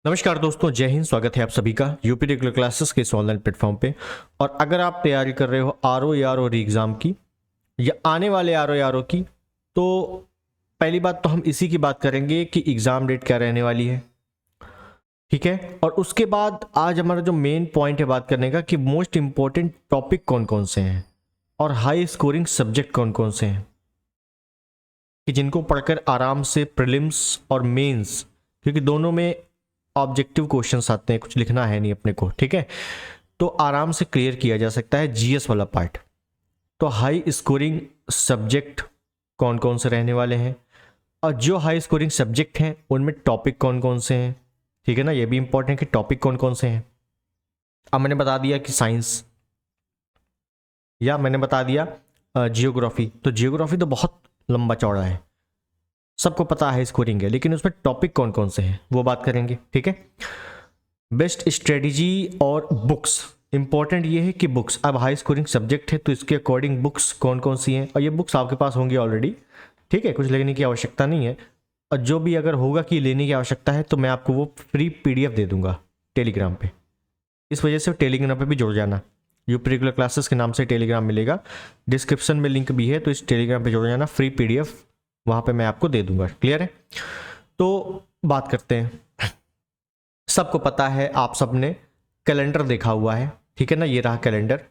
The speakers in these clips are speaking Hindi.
नमस्कार दोस्तों, जय हिंद। स्वागत है आप सभी का यूपी रेगुलर क्लासेस के इस ऑनलाइन प्लेटफॉर्म पे। और अगर आप तैयारी कर रहे हो आर ओ यार और एग्ज़ाम की या आने वाले आर ओ यार ओ की, तो पहली बात तो हम इसी की बात करेंगे कि एग्ज़ाम डेट क्या रहने वाली है, ठीक है। और उसके बाद आज हमारा जो मेन पॉइंट है बात करने का कि मोस्ट इंपॉर्टेंट टॉपिक कौन कौन से हैं और हाई स्कोरिंग सब्जेक्ट कौन कौन से हैं, कि जिनको पढ़कर आराम से प्रीलिम्स और मेंस, क्योंकि दोनों में ऑब्जेक्टिव क्वेश्चंस आते हैं, कुछ लिखना है नहीं अपने को, ठीक है, तो आराम से क्लियर किया जा सकता है जीएस वाला पार्ट। तो हाई स्कोरिंग सब्जेक्ट कौन कौन से रहने वाले हैं और जो हाई स्कोरिंग सब्जेक्ट हैं उनमें टॉपिक कौन कौन से हैं, ठीक है ना। ये भी इंपॉर्टेंट है कि टॉपिक कौन कौन से हैं। अब मैंने बता दिया कि साइंस, या मैंने बता दिया जियोग्राफी। तो जियोग्राफी तो बहुत लंबा चौड़ा है, सबको पता है स्कोरिंग है, लेकिन उसमें टॉपिक कौन कौन से हैं वो बात करेंगे, ठीक है। बेस्ट स्ट्रेटजी और बुक्स, इंपॉर्टेंट ये है कि बुक्स, अब हाई स्कोरिंग सब्जेक्ट है तो इसके अकॉर्डिंग बुक्स कौन कौन सी हैं, और ये बुक्स आपके पास होंगी ऑलरेडी, ठीक है, कुछ लेने की आवश्यकता नहीं है। और जो भी अगर होगा कि लेने की आवश्यकता है तो मैं आपको वो फ्री पीडीएफ दे दूंगा टेलीग्राम पे। इस वजह से टेलीग्राम पे भी जुड़ जाना, यूपी रेगुलर क्लासेस के नाम से टेलीग्राम मिलेगा, डिस्क्रिप्शन में लिंक भी है, तो इस टेलीग्राम पे जुड़ जाना, फ्री पीडीएफ वहाँ पे मैं आपको दे दूंगा। क्लियर है? तो बात करते हैं। सबको पता है, आप सबने कैलेंडर देखा हुआ है, ठीक है ना। ये रहा कैलेंडर,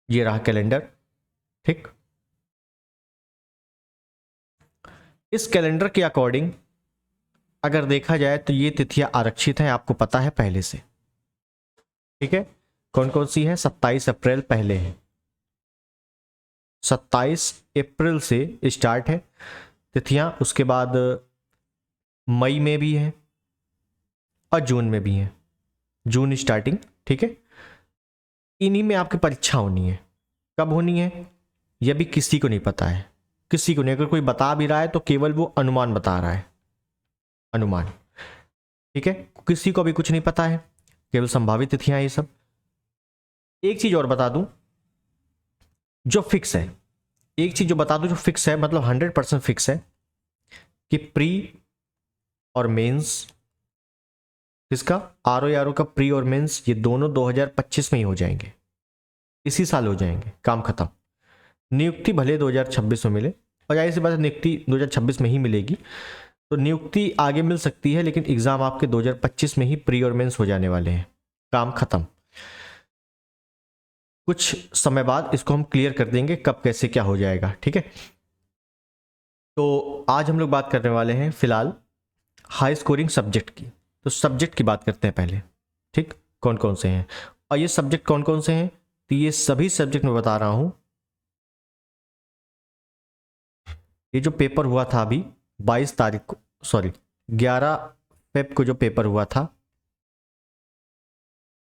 ये रहा कैलेंडर, ठीक। इस कैलेंडर के अकॉर्डिंग अगर देखा जाए तो ये तिथियां आरक्षित हैं, आपको पता है पहले से, ठीक है। कौन कौन सी है? 27 अप्रैल पहले है, 27 अप्रैल से स्टार्ट है तिथियां। उसके बाद मई में भी है और जून में भी है, जून स्टार्टिंग, ठीक है। इन्हीं में आपकी परीक्षा होनी है। कब होनी है यह भी किसी को नहीं पता है, किसी को नहीं। अगर कोई बता भी रहा है तो केवल वो अनुमान बता रहा है, अनुमान, ठीक है। किसी को भी कुछ नहीं पता है, केवल संभावित तिथियां ये सब। एक चीज और बता दूं जो फिक्स है, एक चीज जो बता दूं जो फिक्स है, मतलब 100% फिक्स है कि प्री और मेंस, इसका आर ओ आर ओ का प्री और मेंस, ये दोनों 2025 में ही हो जाएंगे, इसी साल हो जाएंगे, काम खत्म। नियुक्ति भले 2026 में मिले, और जाहिर सी बात है नियुक्ति 2026 में ही मिलेगी, तो नियुक्ति आगे मिल सकती है, लेकिन एग्जाम आपके 2025 में ही प्री और मेंस हो जाने वाले हैं, काम खत्म। कुछ समय बाद इसको हम क्लियर कर देंगे कब कैसे क्या हो जाएगा, ठीक है। तो आज हम लोग बात करने वाले हैं फिलहाल हाई स्कोरिंग सब्जेक्ट की। तो सब्जेक्ट की बात करते हैं पहले, ठीक, कौन कौन से हैं। और ये सब्जेक्ट कौन कौन से हैं, तो ये सभी सब्जेक्ट मैं बता रहा हूं। ये जो पेपर हुआ था अभी 22 तारीख को, सॉरी 11 फेब को जो पेपर हुआ था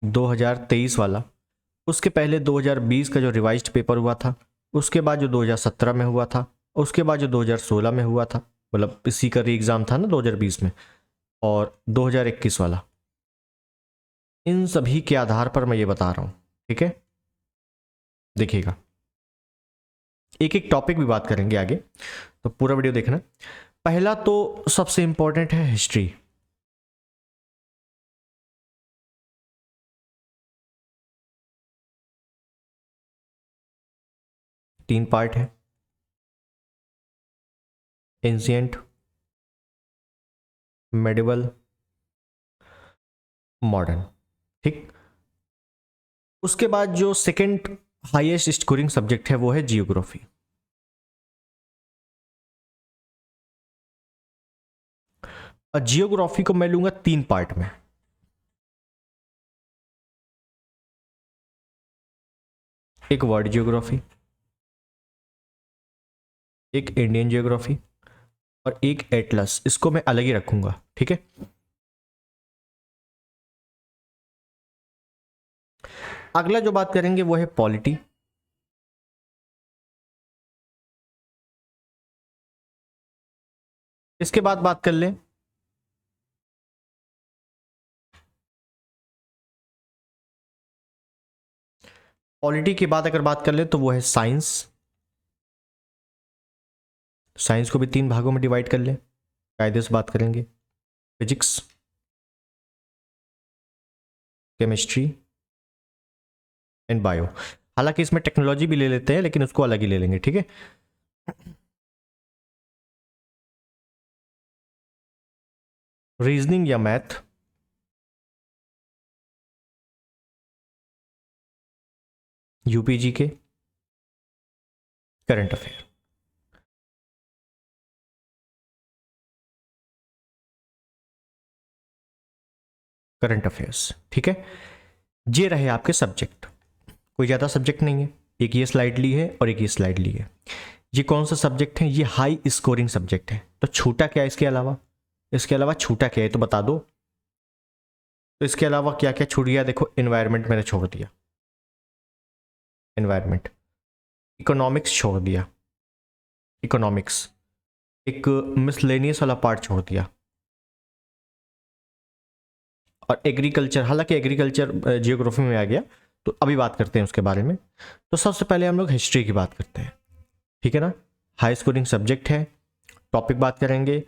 2023 वाला, उसके पहले 2020 का जो रिवाइज्ड पेपर हुआ था, उसके बाद जो 2017 में हुआ था, उसके बाद जो 2016 में हुआ था, मतलब इसी का री एग्ज़ाम था ना 2020 में, और 2021 वाला, इन सभी के आधार पर मैं ये बता रहा हूँ, ठीक है। देखिएगा, एक एक टॉपिक भी बात करेंगे आगे, तो पूरा वीडियो देखना। पहला तो सबसे इंपॉर्टेंट है हिस्ट्री। तीन पार्ट है, एंशिएंट, मेडिवल, मॉडर्न, ठीक। उसके बाद जो सेकंड हाईएस्ट स्कोरिंग सब्जेक्ट है वो है जियोग्राफी। और जियोग्राफी को मैं लूंगा तीन पार्ट में, एक वर्ल्ड जियोग्राफी, एक इंडियन जियोग्राफी, और एक एटलस। इसको मैं अलग ही रखूंगा, ठीक है। अगला जो बात करेंगे वो है पॉलिटी। इसके बाद बात कर लें पॉलिटी के बाद, अगर बात कर लें तो वो है साइंस। साइंस को भी तीन भागों में डिवाइड कर लें, कायदे से बात करेंगे। Physics, chemistry and bio. हालांकि इसमें टेक्नोलॉजी भी ले लेते हैं, लेकिन उसको अलग ही ले लेंगे, ठीक है। रीजनिंग या मैथ, यूपीजी के, करंट अफेयर। करंट अफेयर्स, ठीक है। ये रहे आपके सब्जेक्ट, कोई ज़्यादा सब्जेक्ट नहीं है, एक ये स्लाइड ली है और एक ये स्लाइड ली है। ये कौन सा सब्जेक्ट है? ये हाई स्कोरिंग सब्जेक्ट है। तो छूटा क्या इसके अलावा? इसके अलावा छूटा क्या है तो बता दो। तो इसके अलावा क्या क्या छूट गया? देखो, एनवायरनमेंट मैंने छोड़ दिया, एनवायरनमेंट। इकोनॉमिक्स छोड़ दिया, इकोनॉमिक्स। एक मिसलेनियस वाला पार्ट छोड़ दिया, और एग्रीकल्चर, हालांकि एग्रीकल्चर जियोग्राफी में आ गया, तो अभी बात करते हैं उसके बारे में। तो सबसे पहले हम लोग हिस्ट्री की बात करते हैं, ठीक है ना। हाई स्कोरिंग सब्जेक्ट है, टॉपिक बात करेंगे,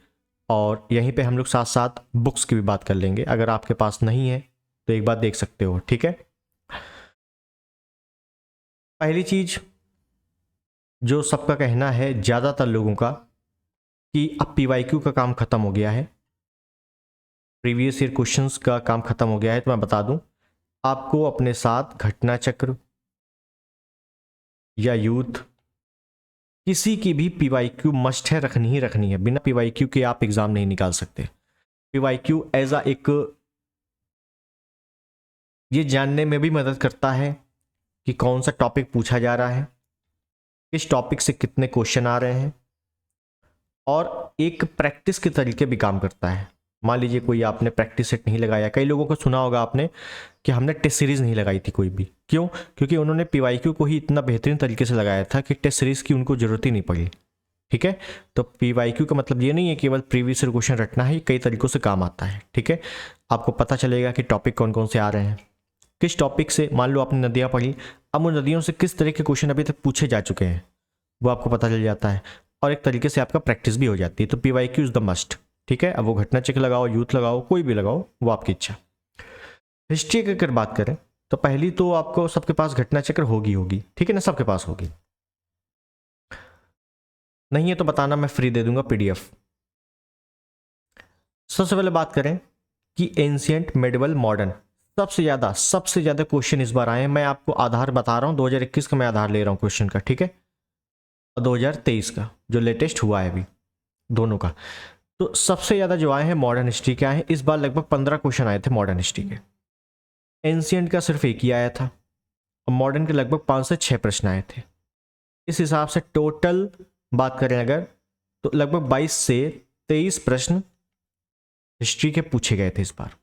और यहीं पे हम लोग साथ साथ बुक्स की भी बात कर लेंगे। अगर आपके पास नहीं है तो एक बार देख सकते हो, ठीक है। पहली चीज जो सबका कहना है, ज़्यादातर लोगों का, कि अब पीवाईक्यू का काम खत्म हो गया है, प्रीवियस ईयर क्वेश्चंस का काम खत्म हो गया है। तो मैं बता दूं, आपको अपने साथ घटना चक्र या यूथ, किसी की भी पीवाईक्यू मस्ट है, रखनी ही रखनी है। बिना पीवाईक्यू के आप एग्जाम नहीं निकाल सकते। पीवाईक्यू एज अ एक, ये जानने में भी मदद करता है कि कौन सा टॉपिक पूछा जा रहा है, किस टॉपिक से कितने क्वेश्चन आ रहे हैं, और एक प्रैक्टिस के तरीके भी काम करता है। मान लीजिए कोई आपने प्रैक्टिस सेट नहीं लगाया, कई लोगों को सुना होगा आपने कि हमने टेस्ट सीरीज नहीं लगाई थी कोई भी। क्यों? क्योंकि उन्होंने पीवाईक्यू को ही इतना बेहतरीन तरीके से लगाया था कि टेस्ट सीरीज की उनको जरूरत ही नहीं पड़ी, ठीक है। तो पीवाईक्यू का मतलब ये नहीं है केवल प्रीवियस ईयर क्वेश्चन रटना है, कई तरीकों से काम आता है, ठीक है। आपको पता चलेगा कि टॉपिक कौन कौन से आ रहे हैं, किस टॉपिक से। मान लो आपने नदियाँ पढ़ी, अब उन नदियों से किस तरह के क्वेश्चन अभी तक पूछे जा चुके हैं वो आपको पता चल जाता है, और एक तरीके से आपका प्रैक्टिस भी हो जाती है। तो पीवाईक्यू इज द मस्ट, ठीक है। अब वो घटना चक्र लगाओ, यूथ लगाओ, कोई भी लगाओ, वो आपकी इच्छा। हिस्ट्री की अगर बात करें तो पहली तो आपको सबके पास घटना चक्र होगी, ठीक है ना, सबके पास होगी। नहीं है तो बताना, मैं फ्री दे दूंगा पीडीएफ। सबसे पहले बात करें कि एंशिएंट, मेडिवल, मॉडर्न, सबसे ज्यादा क्वेश्चन इस बार आए हैं। मैं आपको आधार बता रहा हूं, 2021 का मैं आधार ले रहा हूं क्वेश्चन का, ठीक है, और 2023 का जो लेटेस्ट हुआ है अभी, दोनों का। तो सबसे ज्यादा जो आए हैं मॉडर्न हिस्ट्री के आए हैं। इस बार लगभग 15 क्वेश्चन आए थे मॉडर्न हिस्ट्री के। एंशिएंट का सिर्फ एक ही आया था, और मॉडर्न के लगभग 5 से 6 प्रश्न आए थे। इस हिसाब से टोटल बात करें अगर, तो लगभग 22 से 23 प्रश्न हिस्ट्री के पूछे गए थे इस बार।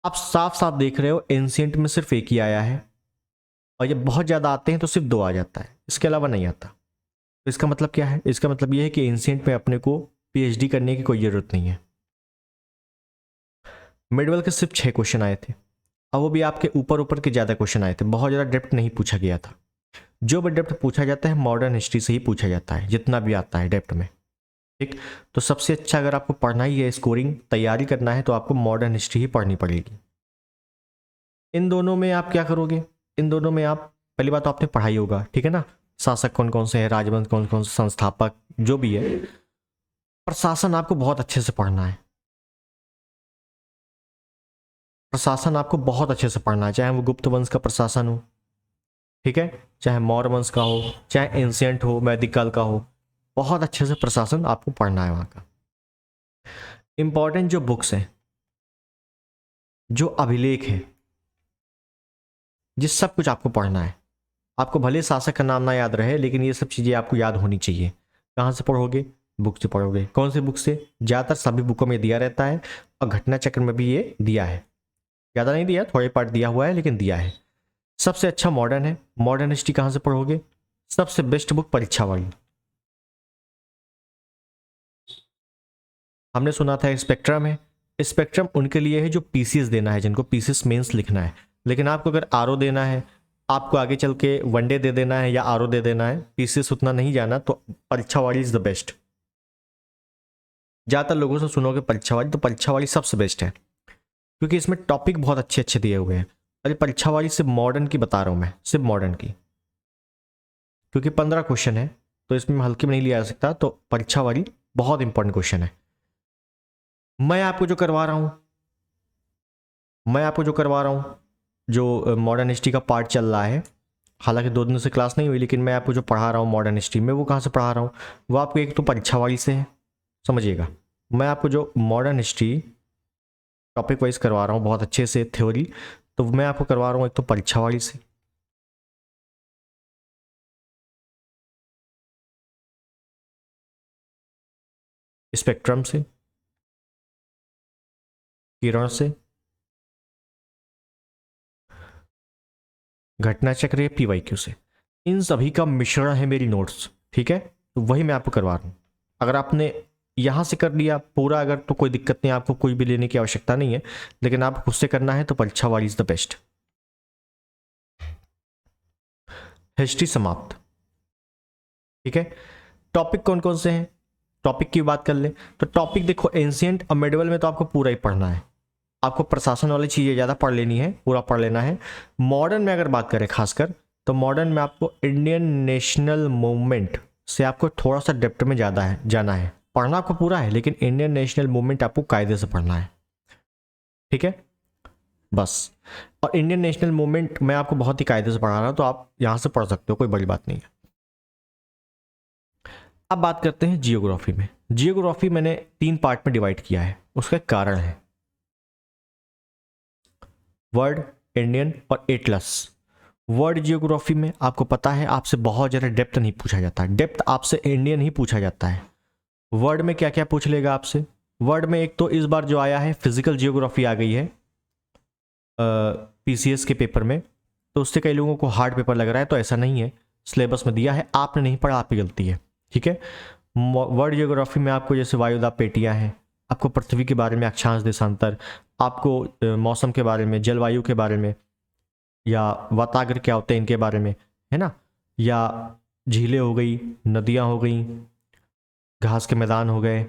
आप साफ साफ देख रहे हो, एंशिएंट में सिर्फ एक ही आया है, और जब बहुत ज़्यादा आते हैं तो सिर्फ 2 आ जाता है, इसके अलावा नहीं आता। तो इसका मतलब क्या है? इसका मतलब यह है कि एंशिएंट में अपने को पीएचडी करने की कोई ज़रूरत नहीं है। मिडवल के सिर्फ 6 क्वेश्चन आए थे, और वो भी आपके ऊपर ऊपर के ज़्यादा क्वेश्चन आए थे, बहुत ज़्यादा डेप्थ नहीं पूछा गया था। जो भी डेप्थ पूछा जाता है मॉडर्न हिस्ट्री से ही पूछा जाता है, जितना भी आता है डेप्थ में, ठीक। तो सबसे अच्छा अगर आपको पढ़ना ही है, स्कोरिंग तैयारी करना है, तो आपको मॉडर्न हिस्ट्री ही पढ़नी पड़ेगी। इन दोनों में आप क्या करोगे? इन दोनों में आप, पहली बात तो आपने पढ़ाई होगा, ठीक है ना, शासक कौन कौन से हैं, राजवंश कौन कौन से, संस्थापक जो भी है। प्रशासन आपको बहुत अच्छे से पढ़ना है, प्रशासन आपको बहुत अच्छे से पढ़ना है, चाहे वो गुप्त वंश का प्रशासन हो, ठीक है, चाहे मौर्य वंश का हो, चाहे एंशिएंट हो, वैदिक काल का हो, बहुत अच्छे से प्रशासन आपको पढ़ना है वहाँ का। इंपॉर्टेंट जो बुक्स हैं, जो अभिलेख है, जिस सब कुछ आपको पढ़ना है। आपको भले शासक का नाम ना याद रहे, लेकिन ये सब चीज़ें आपको याद होनी चाहिए। कहाँ से पढ़ोगे? बुक से पढ़ोगे। कौन से बुक से? ज़्यादातर सभी बुकों में दिया रहता है, और घटना चक्र में भी ये दिया है, ज़्यादा नहीं दिया, थोड़े पार्ट दिया हुआ है, लेकिन दिया है। सबसे अच्छा मॉडर्न है। मॉडर्न हिस्ट्री कहाँ से पढ़ोगे? सबसे बेस्ट बुक परीक्षा वाली। हमने सुना था स्पेक्ट्रम है, स्पेक्ट्रम उनके लिए है जो पीसीएस देना है, जिनको पीसीएस मेंस लिखना है। लेकिन आपको अगर आरओ देना है, आपको आगे चल के वनडे दे देना है या आरओ दे देना है, पीसीएस उतना नहीं जाना, तो परीक्षा वाली इज द बेस्ट। ज़्यादातर लोगों से सुनोगे परीक्षा वाली, तो परीक्षा वाली सबसे बेस्ट है। क्योंकि इसमें टॉपिक बहुत अच्छे अच्छे दिए हुए हैं। अरे परीक्षा वाली सिर्फ मॉडर्न की बता रहा हूँ मैं, सिर्फ मॉडर्न की, क्योंकि 15 क्वेश्चन है तो इसमें हल्के में नहीं लिया जा सकता, तो परीक्षा वाली बहुत इंपॉर्टेंट क्वेश्चन है। मैं आपको जो करवा रहा हूँ, जो मॉडर्न हिस्ट्री का पार्ट चल रहा है, हालांकि 2 दिन से क्लास नहीं हुई, लेकिन मैं आपको जो पढ़ा रहा हूँ मॉडर्न हिस्ट्री में, वो कहाँ से पढ़ा रहा हूँ, वो आपको एक तो परीक्षा वाली से है, समझिएगा। मैं आपको जो मॉडर्न हिस्ट्री टॉपिक वाइज करवा रहा हूँ बहुत अच्छे से थ्योरी, तो मैं आपको करवा रहा हूँ एक तो परीक्षा वाली से, स्पेक्ट्रम से, किरण से, घटना चक्र या पीवाईक्यू से। इन सभी का मिश्रण है मेरी नोट्स, ठीक है, तो वही मैं आपको करवा रहा हूँ। अगर आपने यहाँ से कर लिया पूरा अगर, तो कोई दिक्कत नहीं, आपको कोई भी लेने की आवश्यकता नहीं है, लेकिन आप खुद से करना है तो परीक्षा वाली इज द बेस्ट। हिस्ट्री समाप्त, ठीक है। टॉपिक कौन कौन से हैं, टॉपिक की बात कर ले तो टॉपिक देखो, एंशिएंट और मिडिवल में तो आपको पूरा ही पढ़ना है, आपको प्रशासन वाली चीज़ें ज़्यादा पढ़ लेनी है, पूरा पढ़ लेना है। मॉडर्न में अगर बात करें खासकर, तो मॉडर्न में आपको इंडियन नेशनल मूवमेंट से आपको थोड़ा सा डेप्थ में ज़्यादा है जाना है, पढ़ना आपको पूरा है, लेकिन इंडियन नेशनल मूवमेंट आपको कायदे से पढ़ना है, ठीक है, बस। और इंडियन नेशनल मूवमेंट मैं आपको बहुत ही कायदे से पढ़ा रहा हूँ, तो आप यहाँ से पढ़ सकते हो, कोई बड़ी बात नहीं है। अब बात करते हैं जियोग्राफी में। जियोग्राफी मैंने 3 पार्ट में डिवाइड किया है, उसका कारण है वर्ल्ड, इंडियन और एटलस। वर्ल्ड जियोग्राफी में आपको पता है आपसे बहुत ज़्यादा डेप्थ नहीं पूछा जाता, डेप्थ आपसे इंडियन ही पूछा जाता है। वर्ल्ड में क्या क्या पूछ लेगा आपसे, वर्ल्ड में एक तो इस बार जो आया है फिजिकल जियोग्राफी आ गई है पीसीएस के पेपर में, तो उससे कई लोगों को हार्ड पेपर लग रहा है, तो ऐसा नहीं है, सिलेबस में दिया है, आपने नहीं पढ़ा, आपकी गलती है, ठीक है। वर्ल्ड जियोग्राफी में आपको जैसे वायुदाब पेटियाँ हैं, आपको पृथ्वी के बारे में अक्षांश देशांतर, आपको मौसम के बारे में, जलवायु के बारे में, या वाताग्र क्या होते हैं इनके बारे में, है ना, या झीलें हो गई, नदियाँ हो गई, घास के मैदान हो गए,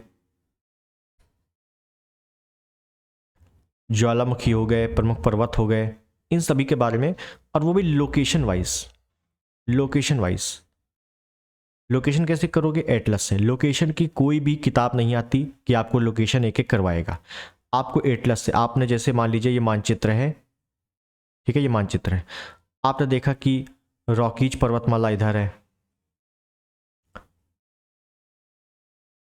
ज्वालामुखी हो गए, प्रमुख पर्वत हो गए, इन सभी के बारे में, और वो भी location wise. Location wise location कैसे करोगे, एटलस से। लोकेशन की कोई भी किताब नहीं आती कि आपको लोकेशन एक एक करवाएगा, आपको एटलस से। आपने जैसे मान लीजिए ये मानचित्र है, ठीक है, ये मानचित्र है, आपने देखा कि रॉकीज पर्वतमाला इधर है,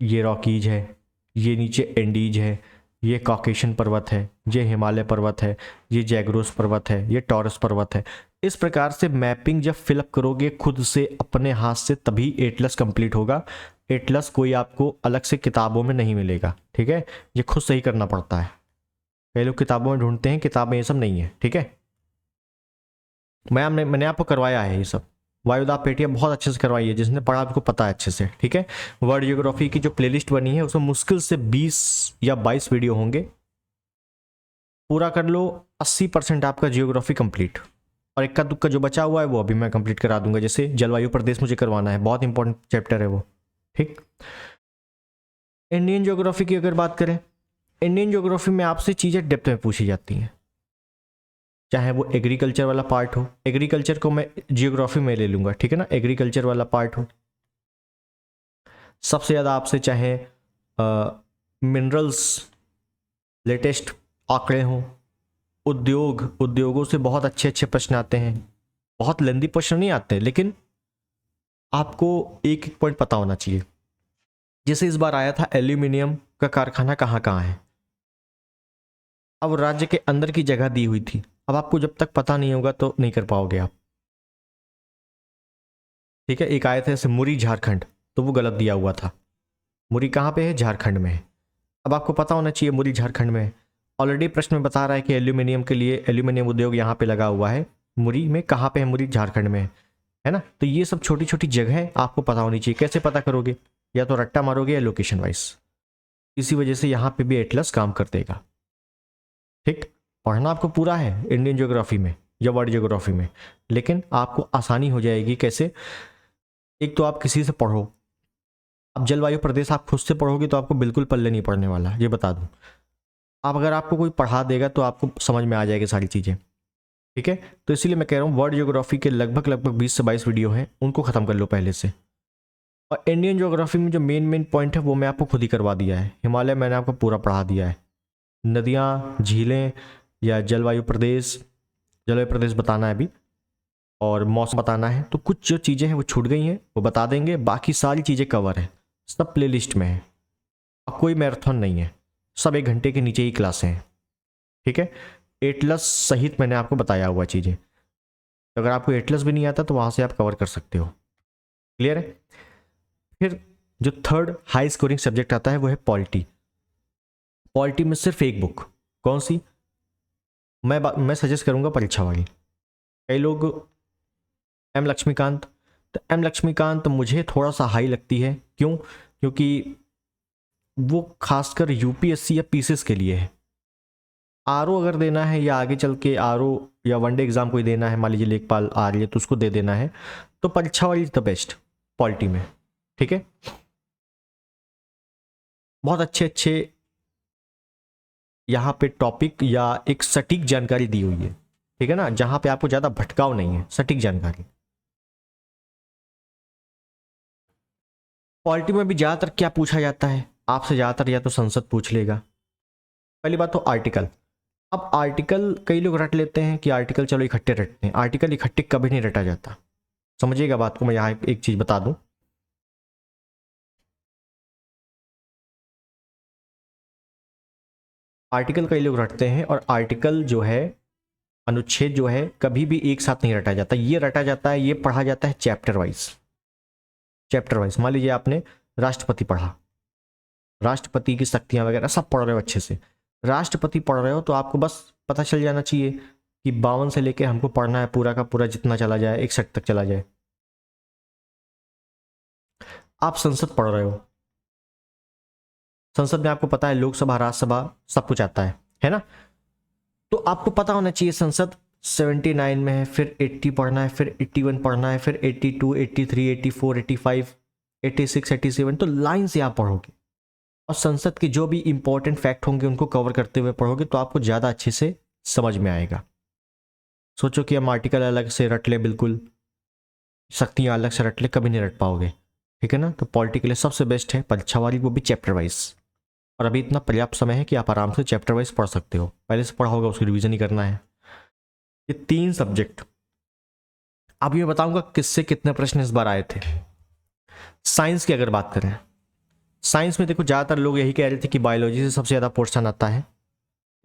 ये रॉकीज है, ये नीचे एंडीज है, ये कॉकेशन पर्वत है, ये हिमालय पर्वत है, ये जैग्रोस पर्वत है, ये टॉरस पर्वत है। इस प्रकार से मैपिंग जब फिलअप करोगे खुद से अपने हाथ से, तभी एटलस कंप्लीट होगा। एटलस कोई आपको अलग से किताबों में नहीं मिलेगा, ठीक है, ये खुद से ही करना पड़ता है। कई लोग किताबों में ढूंढते हैं, किताबें ये सब नहीं है, ठीक है। मैंने आपको करवाया है ये सब, वायुदाब पेटियाँ बहुत अच्छे से करवाई है, जिसने पढ़ा आपको पता है अच्छे से, ठीक है। वर्ल्ड जियोग्राफी की जो प्लेलिस्ट बनी है उसमें मुश्किल से 20 या 22 वीडियो होंगे, पूरा कर लो, 80% आपका जियोग्राफी कंप्लीट। और इक्का दुक्का जो बचा हुआ है वो अभी मैं कंप्लीट करा दूंगा, जैसे जलवायु प्रदेश मुझे करवाना है, बहुत इंपॉर्टेंट चैप्टर है वो, ठीक। इंडियन ज्योग्राफी की अगर बात करें, इंडियन ज्योग्राफी में आपसे चीज़ें डेप्थ में पूछी जाती हैं, चाहे वो एग्रीकल्चर वाला पार्ट हो, एग्रीकल्चर को मैं जियोग्राफी में ले लूंगा, ठीक है ना, एग्रीकल्चर वाला पार्ट हो। सबसे ज़्यादा आपसे चाहे मिनरल्स लेटेस्ट आंकड़े हों, उद्योगों से बहुत अच्छे अच्छे प्रश्न आते हैं, बहुत लेंदी प्रश्न नहीं आते, लेकिन आपको एक एक पॉइंट पता होना चाहिए। जैसे इस बार आया था एल्यूमिनियम का कारखाना कहाँ कहाँ है, अब राज्य के अंदर की जगह दी हुई थी, अब आपको जब तक पता नहीं होगा तो नहीं कर पाओगे आप, ठीक है। एक आए थे ऐसे मुरी झारखंड, तो वो गलत दिया हुआ था, मुरी कहाँ पे है, झारखंड में है, अब आपको पता होना चाहिए मुरी झारखंड में है। ऑलरेडी प्रश्न में बता रहा है कि एल्यूमिनियम के लिए, एल्यूमिनियम उद्योग यहाँ पे लगा हुआ है, मुरी में कहाँ पे है, मुरी झारखंड में है ना। तो ये सब छोटी छोटी जगह आपको पता होनी चाहिए। कैसे पता करोगे, या तो रट्टा मारोगे या लोकेशन वाइज। इसी वजह से यहाँ पे भी एटलस काम कर देगा, ठीक। पढ़ना आपको पूरा है इंडियन ज्योग्राफी में या वर्ल्ड ज्योग्राफी में, लेकिन आपको आसानी हो जाएगी। कैसे, एक तो आप किसी से पढ़ो, अब जलवायु प्रदेश आप खुद से पढ़ोगे तो आपको बिल्कुल पल्ले नहीं पड़ने वाला, ये बता दूं। आप अगर आपको कोई पढ़ा देगा तो आपको समझ में आ जाएगी सारी चीज़ें, ठीक है। तो इसीलिए मैं कह रहा हूँ वर्ल्ड ज्योग्राफी के लगभग 20 से 22 वीडियो हैं, उनको ख़त्म कर लो पहले से। और इंडियन ज्योग्राफी में जो मेन पॉइंट है वो मैं आपको खुद ही करवा दिया है। हिमालय मैंने आपको पूरा पढ़ा दिया है। नदियाँ, झीलें या जलवायु प्रदेश बताना है अभी, और मौसम बताना है। तो कुछ जो चीज़ें हैं वो छूट गई हैं, वो बता देंगे। बाकी सारी चीज़ें कवर है, सब प्लेलिस्ट में है। अब कोई मैराथन नहीं है, सब 1 घंटे के नीचे ही क्लासें हैं, ठीक है। एटलस सहित मैंने आपको बताया हुआ चीज़ें। तो अगर आपको एटलस भी नहीं आता तो वहाँ से आप कवर कर सकते हो। क्लियर है। फिर जो थर्ड हाई स्कोरिंग सब्जेक्ट आता है वो है पॉलिटी। पॉलिटी में सिर्फ एक बुक, कौन सी, मैं सजेस्ट करूँगा परीक्षा वाली। कई लोग एम लक्ष्मीकांत, तो एम लक्ष्मीकांत मुझे थोड़ा सा हाई लगती है। क्यों? क्योंकि वो खासकर यूपीएससी या पीसीएस के लिए है। आरओ अगर देना है या आगे चल के आरओ या वनडे एग्जाम कोई देना है, मान लीजिए लेखपाल आ रही है तो उसको दे देना है, तो परीक्षा वाली इज द बेस्ट पॉलिटी में, ठीक है। बहुत अच्छे अच्छे यहाँ पे टॉपिक या एक सटीक जानकारी दी हुई है, ठीक है ना, जहाँ पे आपको ज़्यादा भटकाव नहीं है, सटीक जानकारी। पॉलिटी में भी ज़्यादातर क्या पूछा जाता है आपसे, ज़्यादातर या तो संसद पूछ लेगा। पहली बात तो आर्टिकल। अब आर्टिकल कई लोग रट लेते हैं कि आर्टिकल चलो इकट्ठे रटते हैं, आर्टिकल इकट्ठे कभी नहीं रटा जाता। समझिएगा बात को, मैं यहाँ एक चीज़ बता दूं। आर्टिकल कई लोग रटते हैं, और आर्टिकल जो है, अनुच्छेद जो है, कभी भी एक साथ नहीं रटा जाता। ये रटा जाता है, ये पढ़ा जाता है चैप्टर वाइज। चैप्टर वाइज मान लीजिए आपने राष्ट्रपति पढ़ा, राष्ट्रपति की शक्तियां वगैरह सब पढ़ रहे हो अच्छे से, राष्ट्रपति पढ़ रहे हो तो आपको बस पता चल जाना चाहिए कि 52 से लेके हमको पढ़ना है पूरा का पूरा, जितना चला जाए 61 तक चला जाए। आप संसद पढ़ रहे हो, संसद में आपको पता है लोकसभा राज्यसभा सब कुछ आता है ना। तो आपको पता होना चाहिए संसद 79 में है, फिर 80 पढ़ना है, फिर 81 पढ़ना है, फिर 82, 83, 84, 85, 86, 87, तो लाइन से आप पढ़ोगे और संसद के जो भी इंपॉर्टेंट फैक्ट होंगे उनको कवर करते हुए पढ़ोगे तो आपको ज़्यादा अच्छे से समझ में आएगा। सोचो कि हम आर्टिकल अलग से रट ले, बिल्कुल शक्तियाँ अलग से रट ले, कभी नहीं रट पाओगे, ठीक है ना। तो पॉलिटी के लिए सबसे बेस्ट है परीक्षा वाली, वो भी चैप्टर वाइज। और अभी इतना पर्याप्त समय है कि आप आराम से चैप्टर वाइज पढ़ सकते हो, पहले से पढ़ा होगा उसकी रिवीजन ही करना है। ये 3 सब्जेक्ट। अब ये बताऊंगा किससे कितने प्रश्न इस बार आए थे। साइंस की अगर बात करें, साइंस में देखो ज़्यादातर लोग यही कह रहे थे कि बायोलॉजी से सबसे ज़्यादा पोर्शन आता है,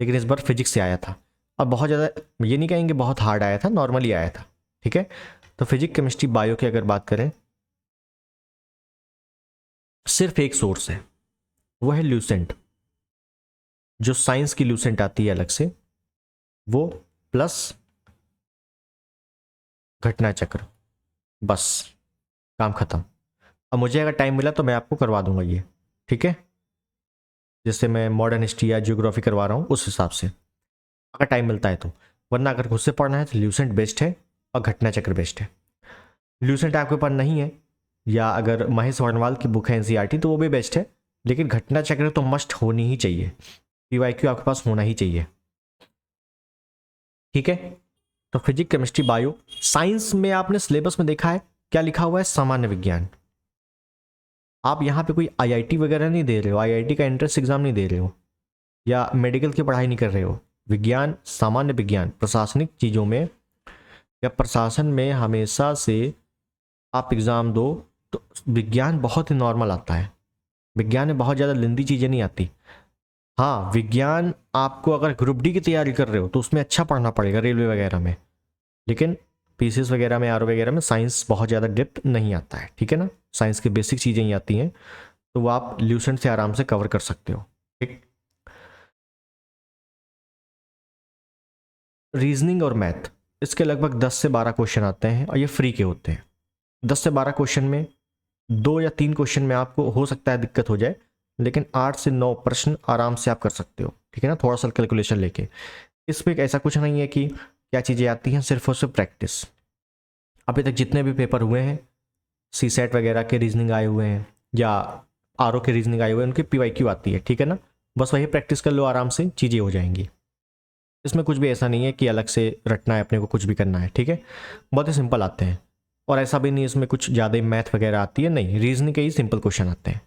लेकिन इस बार फिजिक्स से आया था। अब बहुत ज़्यादा ये नहीं कहेंगे बहुत हार्ड आया था, नॉर्मली आया था, ठीक है। तो फिजिक्स, केमिस्ट्री, बायो की अगर बात करें, सिर्फ एक सोर्स है, वो है ल्यूसेंट। जो साइंस की ल्यूसेंट आती है अलग से, वो प्लस घटना चक्र, बस काम खत्म। अब मुझे अगर टाइम मिला तो मैं आपको करवा दूंगा ये, ठीक है, जैसे मैं मॉडर्न हिस्ट्री या जियोग्राफी करवा रहा हूँ उस हिसाब से, अगर टाइम मिलता है तो। वरना अगर खुद से पढ़ना है तो ल्यूसेंट बेस्ट है और घटना चक्र बेस्ट है। ल्यूसेंट आपके पास नहीं है, या अगर महेश वर्णवाल की बुक है एनसीईआरटी तो वो भी बेस्ट है, लेकिन घटना चक्र तो मस्ट होनी ही चाहिए, पीवाईक्यू आपके पास होना ही चाहिए, ठीक है। तो फिजिक्स, केमिस्ट्री, बायो। साइंस में आपने सिलेबस में देखा है क्या लिखा हुआ है, सामान्य विज्ञान। आप यहाँ पे कोई आईआईटी वगैरह नहीं दे रहे हो, आईआईटी का एंट्रेंस एग्जाम नहीं दे रहे हो, या मेडिकल की पढ़ाई नहीं कर रहे हो। विज्ञान, सामान्य विज्ञान, प्रशासनिक चीज़ों में या प्रशासन में हमेशा से आप एग्ज़ाम दो तो विज्ञान बहुत ही नॉर्मल आता है, विज्ञान में बहुत ज़्यादा लंबी चीज़ें नहीं आती। हाँ, विज्ञान आपको अगर ग्रुप डी की तैयारी कर रहे हो तो उसमें अच्छा पढ़ना पड़ेगा रेलवे वगैरह में, लेकिन पीसीएस वगैरह में, आर वगैरह में साइंस बहुत ज़्यादा डेप्थ नहीं आता है, ठीक है ना। साइंस की बेसिक चीज़ें ही आती हैं, तो वो आप ल्यूसेंट से आराम से कवर कर सकते हो, ठीक। रीजनिंग और मैथ, इसके लगभग 10 से 12 क्वेश्चन आते हैं और ये फ्री के होते हैं। 10 से 12 क्वेश्चन में 2 या 3 क्वेश्चन में आपको हो सकता है दिक्कत हो जाए, लेकिन 8 से 9 प्रश्न आराम से आप कर सकते हो, ठीक है ना, थोड़ा सा कैलकुलेशन लेके। इसमें ऐसा कुछ नहीं है कि क्या चीज़ें आती हैं, सिर्फ और सिर्फ प्रैक्टिस। अभी तक जितने भी पेपर हुए हैं, सीसेट वगैरह के रीजनिंग आए हुए हैं या आरओ के रीजनिंग आए हुए हैं, उनकी पीवाईक्यू आती है, ठीक है ना। बस वही प्रैक्टिस कर लो, आराम से चीज़ें हो जाएंगी। इसमें कुछ भी ऐसा नहीं है कि अलग से रटना है, अपने को कुछ भी करना है, ठीक है। बहुत ही सिंपल आते हैं, और ऐसा भी नहीं इसमें कुछ ज़्यादा ही मैथ वगैरह आती है, नहीं, रीजनिंग के ही सिंपल क्वेश्चन आते हैं।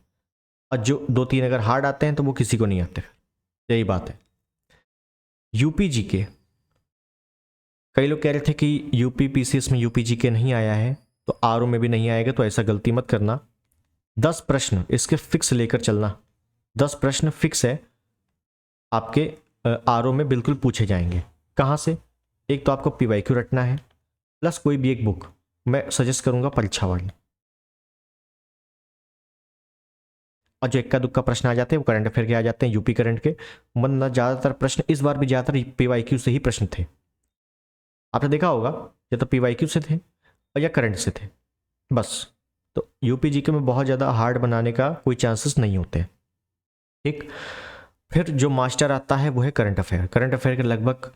और जो 2-3 अगर हार्ड आते हैं तो वो किसी को नहीं आते, यही बात है। यूपी जीके, कई लोग कह रहे थे कि यूपी पीसीएस में यूपी जीके नहीं आया है तो आरओ में भी नहीं आएगा, तो ऐसा गलती मत करना। 10 प्रश्न इसके फिक्स लेकर चलना, 10 प्रश्न फिक्स है आपके आरओ में बिल्कुल पूछे जाएंगे। कहाँ से? एक तो आपको पीवाईक्यू रटना है, प्लस कोई भी एक बुक मैं सजेस्ट करूंगा परीक्षा वाली, और जो इक्का दुक्का प्रश्न आ जाते हैं वो करंट अफेयर के आ जाते हैं, यूपी करंट के। वरना ज़्यादातर प्रश्न इस बार भी ज़्यादातर पीवाईक्यू से ही प्रश्न थे, आपने देखा होगा, या तो पीवाईक्यू से थे और या करंट से थे, बस। तो यूपी जीके में बहुत ज़्यादा हार्ड बनाने का कोई चांसेस नहीं होते, ठीक। फिर जो मास्टर आता है वो है करंट अफेयर। करंट अफेयर के लगभग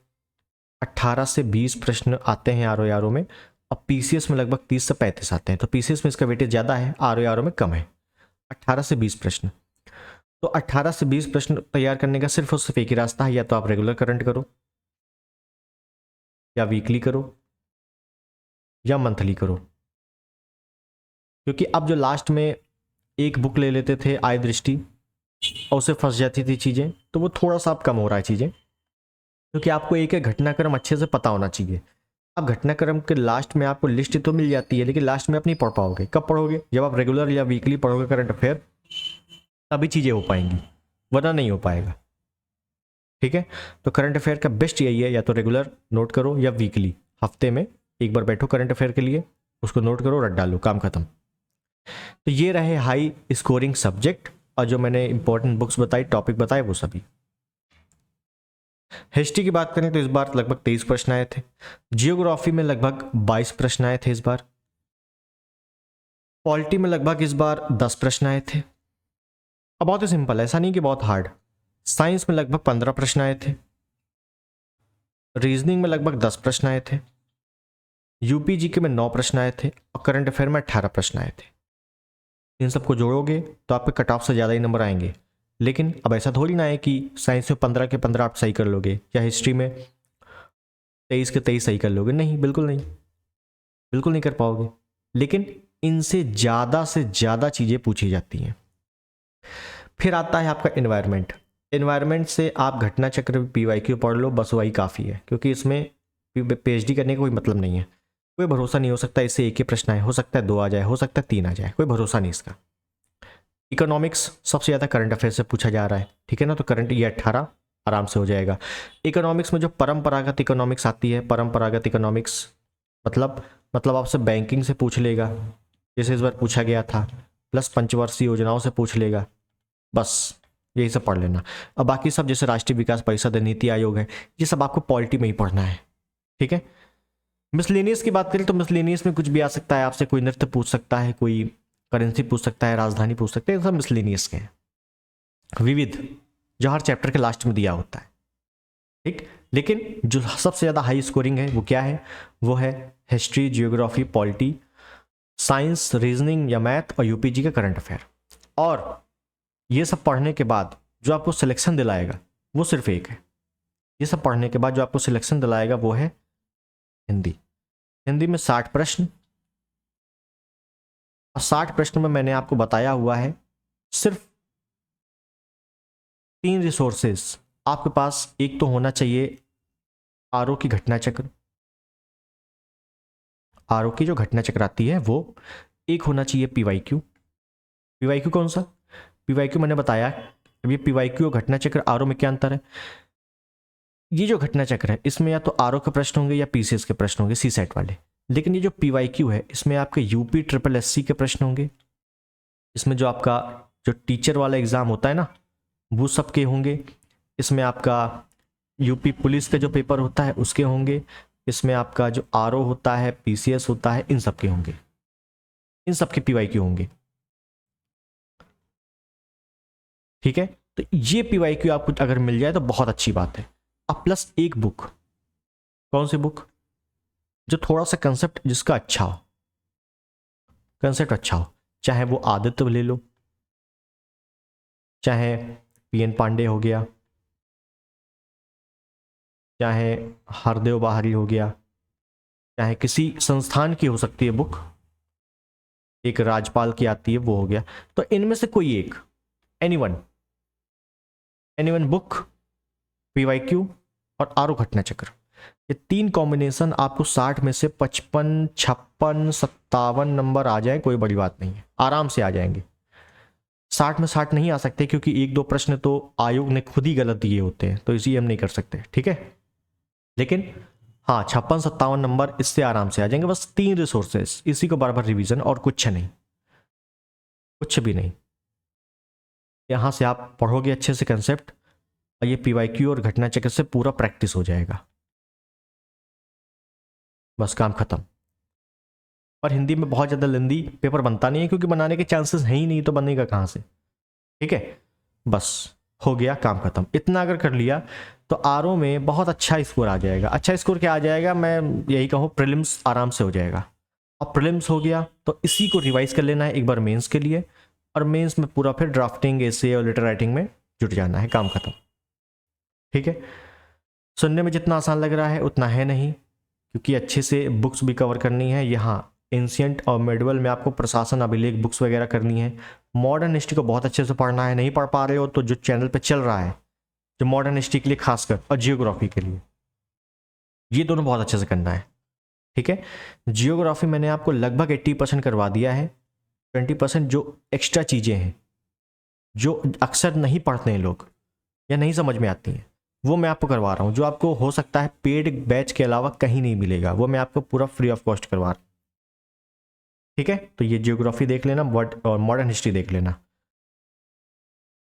18 से 20 प्रश्न आते हैं आरओ में, और पीसीएस में लगभग 30 से 35 आते हैं। तो पीसीएस में इसका वेटेज ज़्यादा है, आरओ में कम है। 18 से 20 प्रश्न, तो 18 से 20 प्रश्न तैयार करने का सिर्फ और सिर्फ एक ही रास्ता है, या तो आप रेगुलर करंट करो, या वीकली करो, या मंथली करो। क्योंकि अब जो लास्ट में एक बुक ले लेते थे आय दृष्टि और उससे फंस जाती थी चीज़ें, तो वो थोड़ा सा अब कम हो रहा है चीज़ें, क्योंकि आपको एक एक घटनाक्रम अच्छे से पता होना चाहिए। अब घटनाक्रम के लास्ट में आपको लिस्ट तो मिल जाती है, लेकिन लास्ट में आप नहीं पढ़ पाओगे। कब पढ़ोगे? जब आप रेगुलर या वीकली पढ़ोगे करंट अफेयर, तभी चीज़ें हो पाएंगी, वरना नहीं हो पाएगा, ठीक है। तो करंट अफेयर का बेस्ट यही है, या तो रेगुलर नोट करो या वीकली, हफ्ते में एक बार बैठो करंट अफेयर के लिए, उसको नोट करो, रट डालो, काम खत्म। तो ये रहे हाई स्कोरिंग सब्जेक्ट, और जो मैंने इंपॉर्टेंट बुक्स बताई, टॉपिक बताए, वो सभी। हिस्ट्री की बात करें तो इस बार लगभग 23 प्रश्न आए थे। जियोग्राफी में लगभग 22 प्रश्न आए थे इस बार। पॉलिटी में लगभग इस बार 10 प्रश्न आए थे। अब बहुत ही सिंपल है, ऐसा नहीं कि बहुत हार्ड। साइंस में लगभग 15 प्रश्न आए थे। रीजनिंग में लगभग 10 प्रश्न आए थे। यूपी जीके में 9 प्रश्न आए थे, और करंट अफेयर में 18 प्रश्न आए थे। इन सबको जोड़ोगे तो आपके कट ऑफ से ज़्यादा ही नंबर आएंगे। लेकिन अब ऐसा थोड़ी ना है कि साइंस में 15 के 15 आप सही कर लोगे, या हिस्ट्री में 23 के 23 सही कर लोगे, नहीं, बिल्कुल नहीं, बिल्कुल नहीं कर पाओगे। लेकिन इनसे ज़्यादा से ज़्यादा चीज़ें पूछी जाती हैं। फिर आता है आपका एनवायरनमेंट। एनवायरनमेंट से आप घटना चक्र पीवाईक्यू पढ़ लो, बस वही काफ़ी है, क्योंकि इसमें पीएचडी करने का कोई मतलब नहीं है। कोई भरोसा नहीं हो सकता इससे एक ही प्रश्न आए, हो सकता है 2 आ जाए, हो सकता है 3 आ जाए, कोई भरोसा नहीं इसका। इकोनॉमिक्स सबसे ज़्यादा करंट अफेयर से पूछा जा रहा है, ठीक है ना, तो करंट ये 18 आराम से हो जाएगा। इकोनॉमिक्स में जो परंपरागत इकोनॉमिक्स आती है, परंपरागत इकोनॉमिक्स मतलब आपसे बैंकिंग से पूछ लेगा, जैसे इस बार पूछा गया था, प्लस पंचवर्षीय योजनाओं से पूछ लेगा, बस यही सब पढ़ लेना। अब बाकी सब जैसे राष्ट्रीय विकास परिषद है, नीति आयोग है, ये सब आपको पॉलिटी में ही पढ़ना है, ठीक है। मिसलेनियस की बात करें तो मिसलेनियस में कुछ भी आ सकता है, आपसे कोई नृत्य पूछ सकता है, कोई करेंसी पूछ सकता है, राजधानी पूछ सकते हैं, सब मिसलेनियस के हैं। विविध जो हर चैप्टर के लास्ट में दिया होता है, ठीक। लेकिन जो सबसे ज़्यादा हाई स्कोरिंग है वो क्या है? वो है history, geography, polity, science, reasoning या मैथ, और यूपीजी का करंट अफेयर। और ये सब पढ़ने के बाद जो आपको सिलेक्शन दिलाएगा वो सिर्फ एक है। ये सब पढ़ने के बाद जो आपको सिलेक्शन दिलाएगा वो है हिंदी। हिंदी में 60 प्रश्न, और 60 प्रश्न में मैंने आपको बताया हुआ है सिर्फ 3 रिसोर्सेस आपके पास। एक तो होना चाहिए आरओ की घटना चक्र, आरओ की जो घटना चक्र आती है वो। एक होना चाहिए पीवाईक्यू। पीवाईक्यू कौन सा? पीवाईक्यू मैंने बताया, अब ये पीवाईक्यू और घटना चक्र आरओ में क्या अंतर है? ये जो घटना चक्र है इसमें या तो आरओ के प्रश्न होंगे या पीसीएस के प्रश्न होंगे, सी सेट वाले। लेकिन ये जो पीवाईक्यू है इसमें आपके यूपी ट्रिपल एससी के प्रश्न होंगे, इसमें जो आपका जो टीचर वाला एग्जाम होता है ना वो सबके होंगे, इसमें आपका यूपी पुलिस का जो पेपर होता है उसके होंगे, इसमें आपका जो आरओ होता है, पीसीएस होता है, इन सब के होंगे, इन सब के पीवाईक्यू होंगे, ठीक है। तो ये पीवाईक्यू आपको अगर मिल जाए तो बहुत अच्छी बात है। अब प्लस एक बुक, कौन सी बुक? जो थोड़ा सा कंसेप्ट जिसका अच्छा हो, कंसेप्ट अच्छा हो, चाहे वो आदित्य ले लो, चाहे PN पांडे हो गया, चाहे हरदेव बाहरी हो गया, चाहे किसी संस्थान की हो सकती है बुक, एक राजपाल की आती है वो हो गया। तो इनमें से कोई एक, एनीवन बुक, PYQ और आरो घटना चक्र, ये 3 कॉम्बिनेशन आपको 60 में से 55, 56, 57 नंबर आ जाए, कोई बड़ी बात नहीं है, आराम से आ जाएंगे। 60 में 60 नहीं आ सकते क्योंकि 1-2 प्रश्न तो आयोग ने खुद ही गलत दिए होते हैं, तो इसी हम नहीं कर सकते, ठीक है। लेकिन हाँ 56-57 नंबर इससे आराम से आ जाएंगे। बस 3 रिसोर्सेस, इसी को बार बार रिवीजन और कुछ नहीं, कुछ भी नहीं। यहाँ से आप पढ़ोगे अच्छे से कंसेप्ट और ये PYQ और घटना चक्र से पूरा प्रैक्टिस हो जाएगा, बस काम खत्म। और हिंदी में बहुत ज़्यादा लेंदी पेपर बनता नहीं है क्योंकि बनाने के चांसेस है ही नहीं, तो बनेगा कहाँ से, ठीक है। बस हो गया, काम खत्म। इतना अगर कर लिया तो आरओ में बहुत अच्छा स्कोर आ जाएगा। अच्छा स्कोर क्या आ जाएगा, मैं यही कहूँ प्रीलिम्स आराम से हो जाएगा। अब प्रीलिम्स हो गया तो इसी को रिवाइज कर लेना है एक बार मेंस के लिए, और मेंस में पूरा फिर ड्राफ्टिंग, एसे और लेटर राइटिंग में जुट जाना है, काम खत्म, ठीक है। सुनने में जितना आसान लग रहा है उतना है नहीं, क्योंकि अच्छे से बुक्स भी कवर करनी है। यहाँ एंशिएंट और मेडिवल में आपको प्रशासन अभिलेख बुक्स वगैरह करनी है। मॉडर्न हिस्ट्री को बहुत अच्छे से पढ़ना है। नहीं पढ़ पा रहे हो तो जो चैनल पे चल रहा है, जो मॉडर्न हिस्ट्री के लिए खासकर और जियोग्राफी के लिए, ये दोनों बहुत अच्छे से करना है, ठीक है। जियोग्राफी मैंने आपको लगभग 80% करवा दिया है। 20% जो एक्स्ट्रा चीज़ें हैं जो अक्सर नहीं पढ़ते हैं लोग या नहीं समझ में आती हैं, वो मैं आपको करवा रहा हूँ, जो आपको हो सकता है पेड बैच के अलावा कहीं नहीं मिलेगा, वो मैं आपको पूरा फ्री ऑफ कॉस्ट करवा रहा हूँ, ठीक है। तो ये जियोग्राफी देख लेना और मॉडर्न हिस्ट्री देख लेना।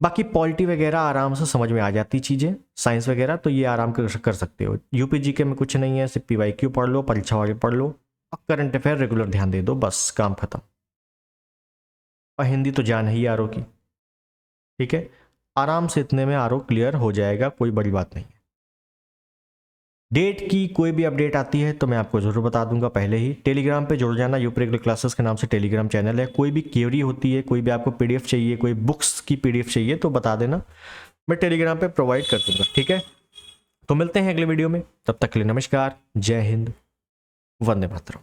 बाकी पॉलिटी वगैरह आराम से समझ में आ जाती चीज़ें, साइंस वगैरह तो ये आराम कर सकते हो। UPGK में कुछ नहीं है, सिर्फ PYQ पढ़ लो, परीक्षा वाले पढ़ लो और करंट अफेयर रेगुलर ध्यान दे दो, बस काम खत्म। और हिंदी तो जान है ही आरओ की, ठीक है। आराम से इतने में आरओ क्लियर हो जाएगा, कोई बड़ी बात नहीं है। डेट की कोई भी अपडेट आती है तो मैं आपको ज़रूर बता दूंगा पहले ही। टेलीग्राम पे जुड़ जाना, यूपी रेगुलर क्लासेस के नाम से टेलीग्राम चैनल है। कोई भी क्वेरी होती है, कोई भी आपको PDF चाहिए, कोई बुक्स की PDF चाहिए तो बता देना, मैं टेलीग्राम पे प्रोवाइड कर दूंगा, ठीक है। तो मिलते हैं अगले वीडियो में, तब तक के लिए नमस्कार, जय हिंद, वंदे मातरम।